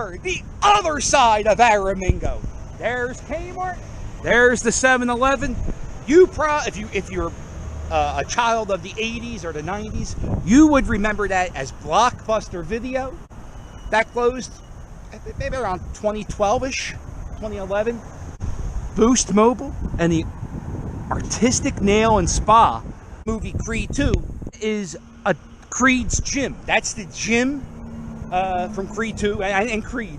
are the other side of Aramingo. There's Kmart. There's the 7-Eleven. If you're a child of the 80s or the 90s, you would remember that as Blockbuster Video. That closed maybe around 2012-ish, 2011. Boost Mobile and the Artistic Nail and Spa movie Creed 2 is Creed's gym. That's the gym from Creed 2 and Creed.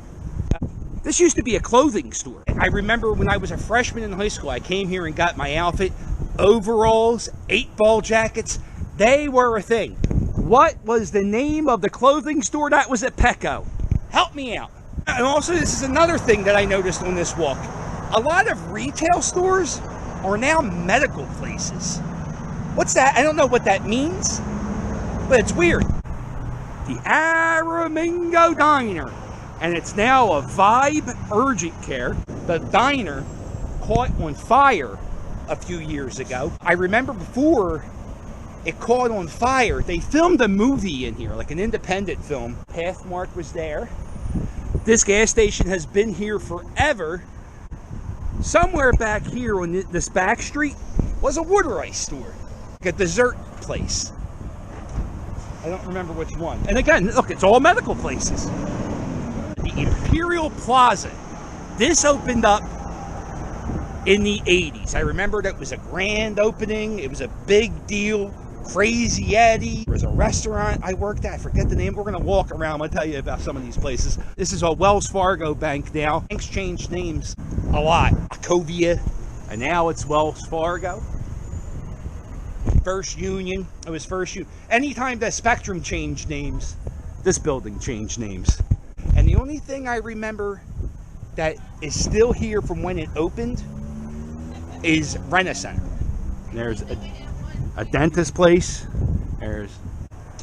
This used to be a clothing store. I remember when I was a freshman in high school, I came here and got my outfit. Overalls, 8-ball jackets, they were a thing. What was the name of the clothing store that was at Petco? Help me out. And also, this is another thing that I noticed on this walk. A lot of retail stores are now medical places. What's that? I don't know what that means, but it's weird. The Aramingo Diner, and it's now a Vibe Urgent Care. The diner caught on fire a few years ago. I remember before it caught on fire, they filmed a movie in here, like an independent film. Pathmark was there. This gas station has been here forever. Somewhere back here on this back street was a water ice store, like a dessert place. I don't remember which one. And again, look, it's all medical places. The Imperial Plaza. This opened up in the 80s. I remember that it was a grand opening. It was a big deal. Crazy Eddie. There was a restaurant I worked at. I forget the name. We're going to walk around. I'm going to tell you about some of these places. This is a Wells Fargo bank now. Banks changed names a lot. Wachovia, and now it's Wells Fargo. First Union. It was First Union. Anytime that Spectrum changed names, this building changed names. And the only thing I remember that is still here from when it opened is Reminiscing. There's a dentist place. There's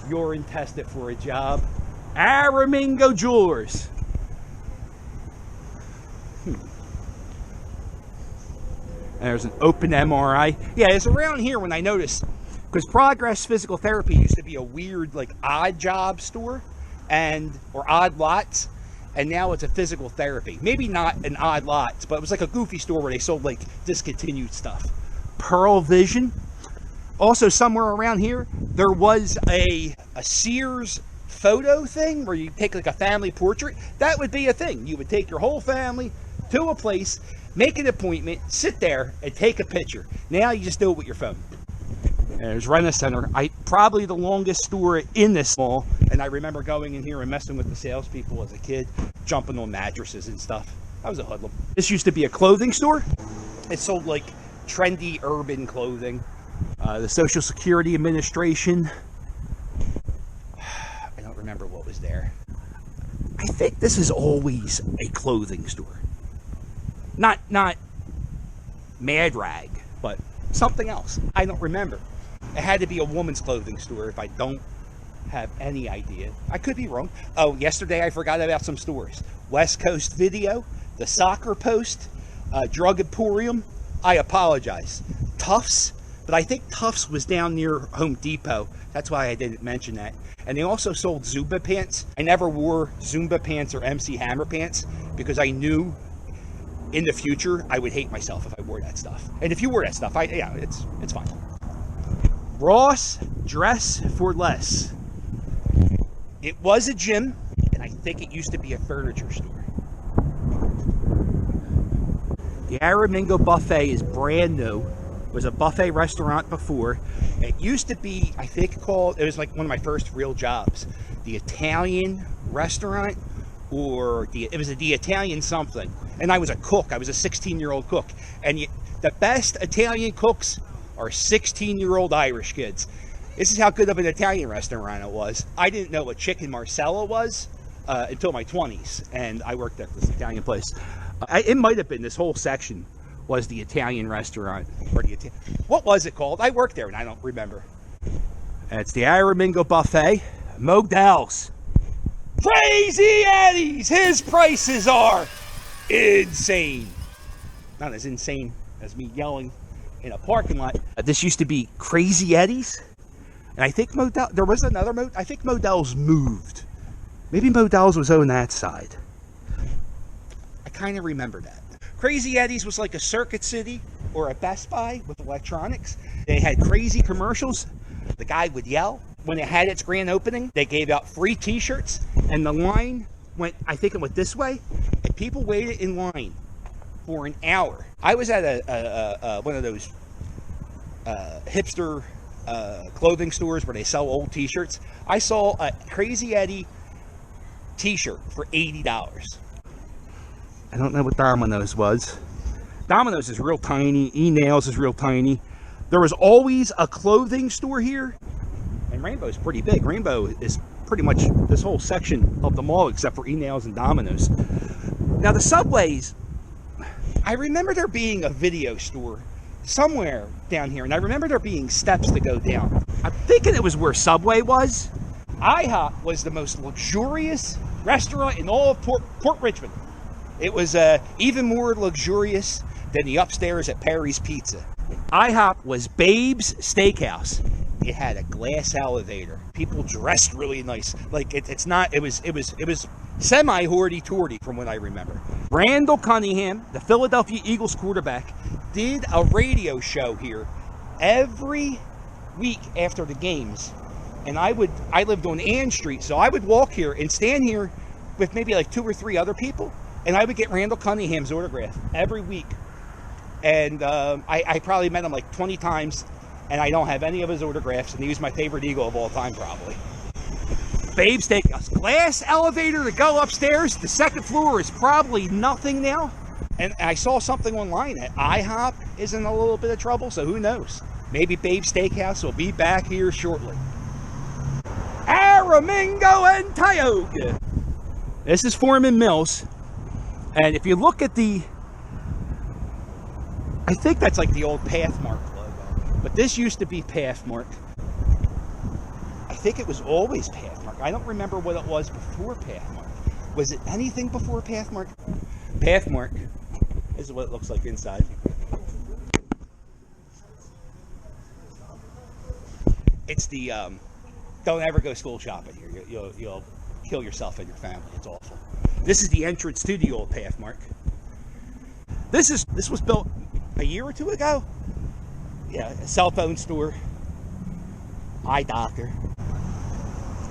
urine tested for a job. Aramingo Jewelers. There's an open MRI. Yeah, it's around here when I noticed, because Progress Physical Therapy used to be a weird, like, odd job store, or odd lots, and now it's a physical therapy. Maybe not an odd lots, but it was like a goofy store where they sold, like, discontinued stuff. Pearl Vision. Also, somewhere around here, there was a Sears photo thing where you take like a family portrait. That would be a thing. You would take your whole family to a place, make an appointment, sit there, and take a picture. Now you just do it with your phone. There's Reminiscing. Probably the longest store in this mall, and I remember going in here and messing with the salespeople as a kid, jumping on mattresses and stuff. I was a hoodlum. This used to be a clothing store. It sold like trendy urban clothing. The Social Security Administration. I don't remember what was there. I think this is always a clothing store. Not Mad Rag, but something else. I don't remember. It had to be a woman's clothing store if I don't have any idea. I could be wrong. Oh, yesterday I forgot about some stores. West Coast Video, the Soccer Post, Drug Emporium. I apologize. Tufts. But I think Tufts was down near Home Depot. That's why I didn't mention that. And they also sold Zumba pants. I never wore Zumba pants or MC Hammer pants because I knew in the future I would hate myself if I wore that stuff. And if you wore that stuff, it's fine. Ross Dress for Less. It was a gym, and I think it used to be a furniture store. The Aramingo Buffet is brand new. It was a buffet restaurant before. It used to be, I think, it was like one of my first real jobs. The Italian restaurant, it was the Italian something. And I was a cook. I was a 16-year-old cook. And the best Italian cooks are 16-year-old Irish kids. This is how good of an Italian restaurant it was. I didn't know what chicken marsala was until my 20s. And I worked at this Italian place. It might have been this whole section was the Italian restaurant. What was it called? I worked there and I don't remember. And it's the Aramingo Buffet. Modell's. Crazy Eddie's! His prices are insane. Not as insane as me yelling in a parking lot. This used to be Crazy Eddie's. And I think there was another I think Modell's moved. Maybe Modell's was on that side. kind of remember that. Crazy Eddie's was like a Circuit City or a Best Buy with electronics. They had crazy commercials. The guy would yell. When it had its grand opening, they gave out free t-shirts, and the line went, I think it went this way, and people waited in line for an hour. I was at a one of those hipster clothing stores where they sell old t-shirts. I saw a Crazy Eddie t-shirt for $80. I don't know what Domino's was. Domino's is real tiny. E-Nails is real tiny. There was always a clothing store here, and Rainbow's pretty big. Rainbow is pretty much this whole section of the mall except for E-Nails and Domino's. Now the Subways, I remember there being a video store somewhere down here, and I remember there being steps to go down. I'm thinking it was where Subway was. IHOP was the most luxurious restaurant in all of Port Richmond. It was even more luxurious than the upstairs at Perry's Pizza. IHOP was Babe's Steakhouse. It had a glass elevator. People dressed really nice. Like it was semi hoity-toity from what I remember. Randall Cunningham, the Philadelphia Eagles quarterback, did a radio show here every week after the games. And I lived on Ann Street, so I would walk here and stand here with maybe like 2 or 3 other people, and I would get Randall Cunningham's autograph every week. And I probably met him like 20 times, and I don't have any of his autographs, and he was my favorite Eagle of all time, probably. Babe's Steakhouse. Glass elevator to go upstairs. The second floor is probably nothing now. And I saw something online that IHOP is in a little bit of trouble, so who knows? Maybe Babe's Steakhouse will be back here shortly. Aramingo and Tioga. This is Foreman Mills. And if you look at the, I think that's like the old Pathmark logo. But this used to be Pathmark. I think it was always Pathmark. I don't remember what it was before Pathmark. Was it anything before Pathmark? Pathmark. This is what it looks like inside. It's the, don't ever go school shopping here. You'll kill yourself and your family. It's awful. This is the entrance to the old Pathmark. This was built a year or 2 ago. Yeah, a cell phone store. Eye doctor.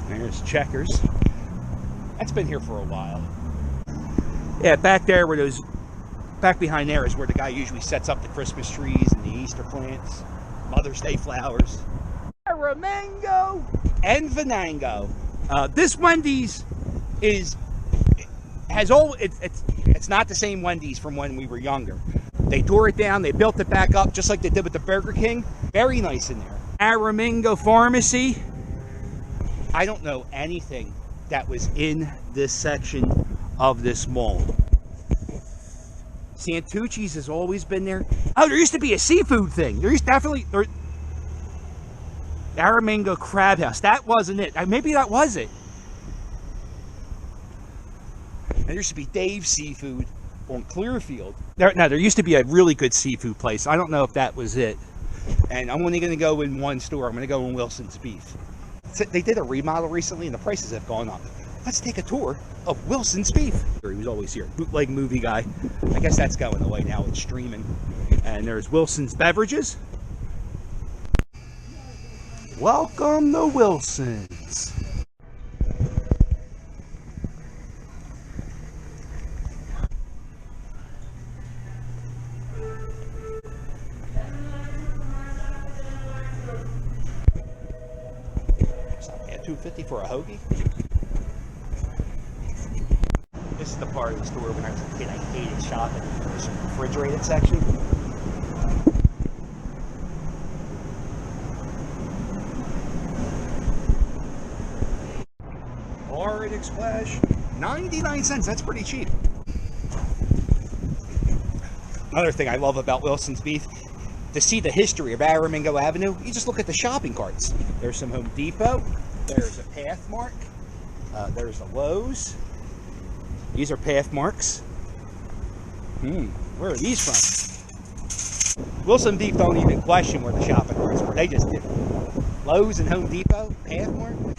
There's Checkers. That's been here for a while. Yeah, back there where those, back behind there is where the guy usually sets up the Christmas trees and the Easter plants, Mother's Day flowers. Aramingo and Venango. This Wendy's it's not the same Wendy's from when we were younger. They tore it down, they built it back up just like they did with the Burger King. Very nice in there. Aramingo Pharmacy. I don't know anything that was in this section of this mall. Santucci's has always been there. Oh, there used to be a seafood thing. There used definitely Aramingo Crab House. That wasn't it. Maybe that was it. And there used to be Dave's Seafood on Clearfield. There used to be a really good seafood place. I don't know if that was it. And I'm only going to go in one store. I'm going to go in Wilson's Beef. They did a remodel recently, and the prices have gone up. Let's take a tour of Wilson's Beef. He was always here. Bootleg movie guy. I guess that's going away now. It's streaming. And there's Wilson's Beverages. Welcome to Wilson's. $2.50 for a hoagie. This is the part of the store when I was a kid I hated shopping in this refrigerated section. Arctic Splash, 99 cents. That's pretty cheap. Another thing I love about Wilson's Beef, to see the history of Aramingo Avenue, you just look at the shopping carts. There's some Home Depot. There's a Pathmark. There's a Lowe's. These are Pathmarks. Where are these from? Wilson Beef don't even question where the shopping carts were. They just did. Lowe's and Home Depot, Pathmark.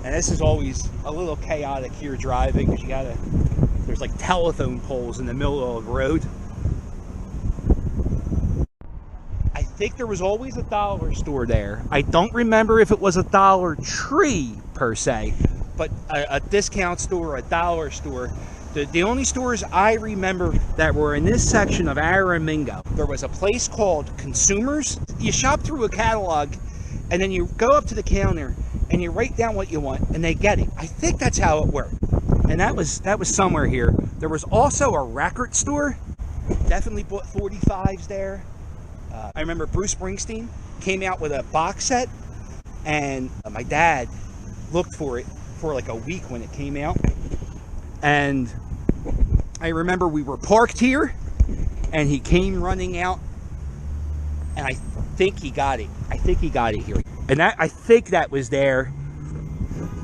And this is always a little chaotic here driving, because there's like telephone poles in the middle of the road. I think there was always a dollar store there. I don't remember if it was a Dollar Tree per se, but a discount store, a dollar store. The only stores I remember that were in this section of Aramingo, there was a place called Consumers. You shop through a catalog, and then you go up to the counter and you write down what you want, and they get it. I think that's how it worked. And that was somewhere here. There was also a record store. Definitely bought 45s there. I remember Bruce Springsteen came out with a box set, and my dad looked for it for like a week when it came out. And I remember we were parked here, and he came running out, and I think he got it. I think he got it here. And I think that was there.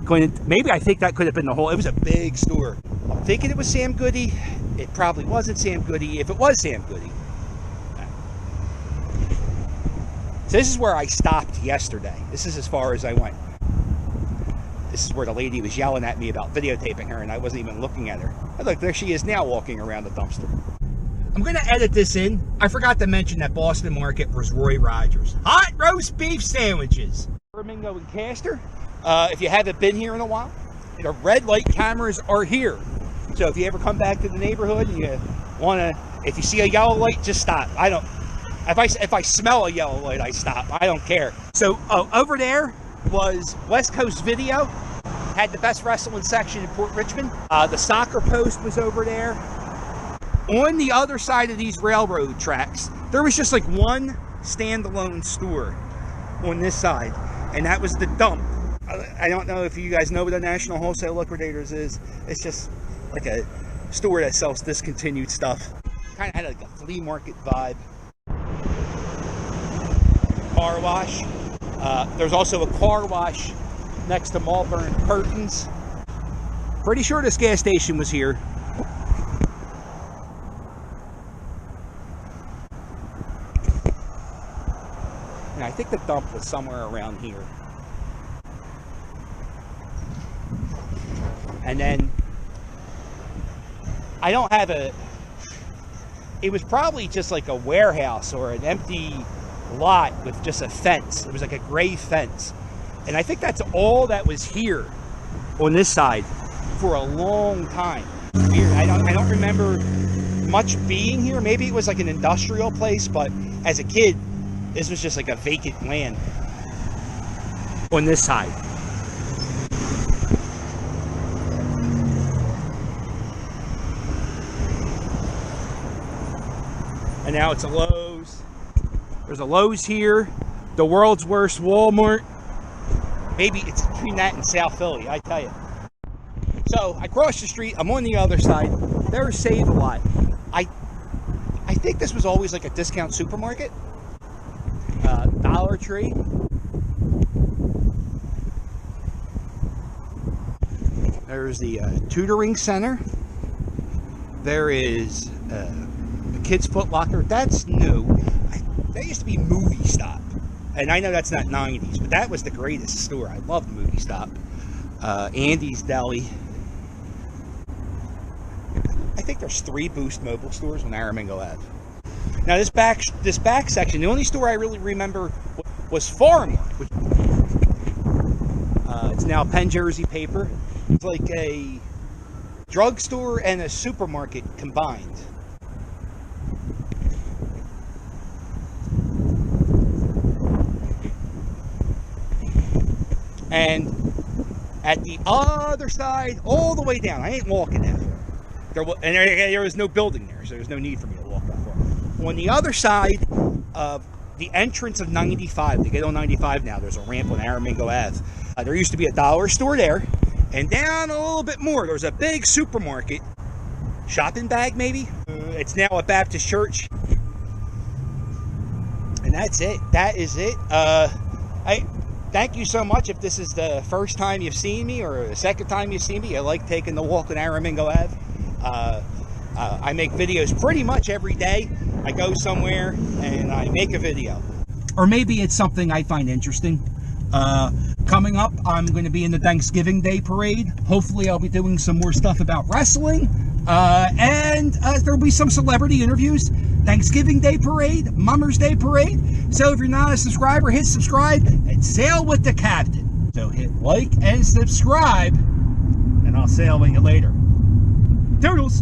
Maybe I think that could have been the whole. It was a big store. I'm thinking it was Sam Goody. It probably wasn't Sam Goody. If it was Sam Goody. So this is where I stopped yesterday. This is as far as I went. This is where the lady was yelling at me about videotaping her, and I wasn't even looking at her. And look, there she is now walking around the dumpster. I'm going to edit this in. I forgot to mention that Boston Market was Roy Rogers. Hot roast beef sandwiches. Aramingo and Castor. If you haven't been here in a while, the red light cameras are here. So if you ever come back to the neighborhood and you want to, if you see a yellow light, just stop. If I smell a yellow light, I stop. I don't care. So over there was West Coast Video. Had the best wrestling section in Port Richmond. The soccer post was over there. On the other side of these railroad tracks, there was just like one standalone store on this side, and that was the dump. I don't know if you guys know what a National Wholesale Liquidators is. It's just like a store that sells discontinued stuff. Kind of had like a flea market vibe. Car wash. There's also a car wash next to Malvern Perkins. Pretty sure this gas station was here. And I think the dump was somewhere around here. And then I don't have it was probably just like a warehouse or an empty lot with just a fence. It was like a gray fence. And I think that's all that was here on this side for a long time. Weird. I don't remember much being here. Maybe it was like an industrial place, but as a kid, this was just like a vacant land on this side. And now it's a Lowe's. There's a Lowe's here. The world's worst Walmart. Maybe it's between that and South Philly, I tell you. So I crossed the street. I'm on the other side. There's Save-A-Lot. I think this was always like a discount supermarket. Dollar Tree. There's the tutoring center. There is the Kids Foot Locker. That's new. That used to be Movie Stop. And I know that's not 90s, but that was the greatest store. I loved Movie Stop. Andy's Deli. I think there's 3 Boost Mobile stores on Aramingo Ave. Now this back section, the only store I really remember was Pathmark. It's now Penn Jersey Paper. It's like a drugstore and a supermarket combined. And at the other side, all the way down, I ain't walking that far. There was no building there, so there's no need for me to walk that far. On the other side of the entrance of 95, to get on 95 now, there's a ramp on Aramingo Ave. There used to be a dollar store there, and down a little bit more, there's a big supermarket. Shopping bag, maybe? It's now a Baptist church. And that's it. That is it. Thank you so much. If this is the first time you've seen me or the second time you've seen me, I like taking the walk on Aramingo Ave. I make videos pretty much every day. I go somewhere and I make a video. Or maybe it's something I find interesting. Coming up, I'm going to be in the Thanksgiving Day Parade. Hopefully, I'll be doing some more stuff about wrestling. And there'll be some celebrity interviews. Thanksgiving Day Parade, Mother's Day Parade. So if you're not a subscriber, hit subscribe and sail with the captain. So hit like and subscribe, and I'll sail with you later. Toodles!